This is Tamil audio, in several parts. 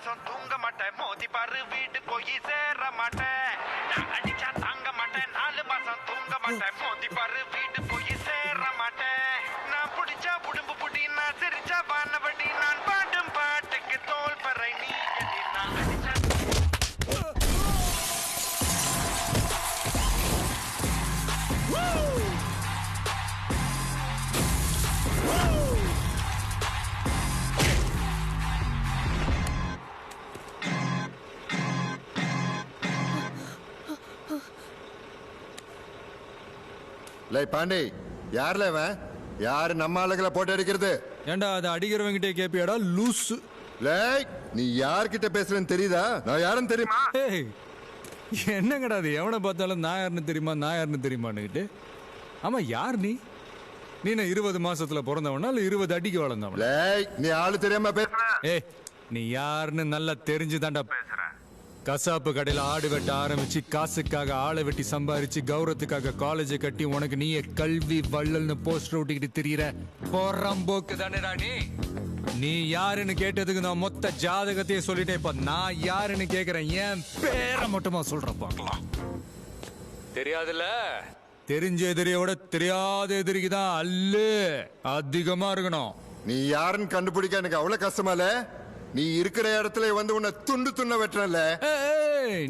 மாசம் தூங்க மாட்டேன் மோதி பாரு வீட்டு போய் சேர மாட்டேன் நான் அடிச்சா தாங்க மாட்டேன் 4 மாசம் தூங்க மாட்டேன் மோதி பாரு வீட்டு போய் சேர மாட்டேன் நான் புடிச்சா உடம்பு புடி நான் சிரிச்சா வானவடி நான் பாடும் பாட்டுக்கு தோல் பறை நீ நான் அடிச்சா லை பாண்டி யார்ல இவன் யாரு நம்ம ஆளுகளை போட்டு அடிக்கிறது ஏண்டா அதை அடிக்கிறவங்கிட்டே கேப்பியாடா லூசு லை நீ யார்கிட்ட பேசுறேன்னு தெரியுதா நான் யாருன்னு தெரியுமா ஏய் என்னங்கடா அது எவனை பார்த்தாலும் நான் யாருன்னு தெரியுமான்னுக்கிட்டு ஆமா யார் நீ என்ன 20 மாசத்துல பிறந்தவனா இல்ல 20 அடிக்கு வளர்ந்தவனா லை நீ ஆளு தெரியாம பேசுற ஏய் நீ யாருன்னு நல்லா தெரிஞ்சுதான்டா பேசுற கசாப்பு கடையில ஆடு வெட்ட ஆரம்பிச்சு காசுக்காக ஆளை வெட்டி சம்பாரிச்சு கௌரவத்துக்காக காலேஜை கட்டி உனக்கு நீயே கல்வி வள்ளல்னு போஸ்டர் ஒட்டிக்கிட்டு திரியிற போறம்போக்கு தானேடா நீ யாருன்னு கேட்டதுக்கு நான் மொத்த ஜாதகத்தையே சொல்லிட்டேன் இப்ப நான் யாருன்னு கேக்குறேன் என் பேரை மட்டுமா சொல்றேன் பார்க்கலாம் தெரியாதுல்ல தெரிஞ்ச எதிரியோட தெரியாத எதிரிக்கு தான் அல்லு அதிகமா இருக்கணும் நீ யாருன்னு கண்டுபிடிக்க எனக்கு அவ்வளவு கஷ்டமால நீ இருக்கிற இடத்துல வந்து உன்னை துண்டு வெட்டுறல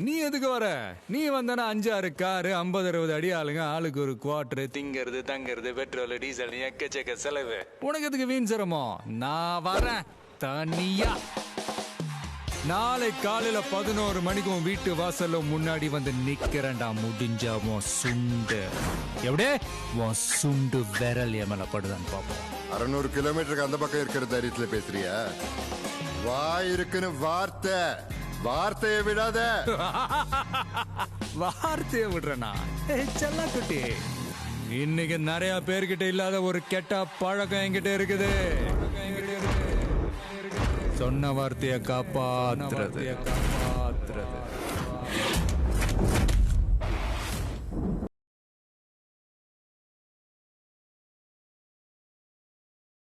நீ எதுக்கு வர நீ வந்தானா 5-6 காரு 50-60 அடி ஆளுங்க ஆளுக்கு ஒரு குவார்டர் திங்கிறது தங்கிறது பெட்ரோல் டீசல் எக்கச்சக்க செலவு உனக்கு எதுக்கு வீண் சிரமம் நான் வரேன் தனியா நாளை காலையில 11 மணிக்கு உன் வீட்டு வாசல்ல முன்னாடி வந்து நிக்கிறேன்டா முடிஞ்சா உன் சுண்டு எப்படியே உன் சுண்டு விரல் எமல படுதான்னு பாப்போம் 600 கிலோமீட்டருக்கு அந்த பக்கம் இருக்கிற தைரியத்துல பேசுறியா வாய் இருக்குன்னு வார்த்தையை விடாத வார்த்தையை விடுறனா செல்ல குட்டி இன்னைக்கு நிறைய பேர்கிட்ட இல்லாத ஒரு கெட்ட பழக்கம் என்கிட்ட இருக்குது சொன்ன வார்த்தையை காப்பாத்துறது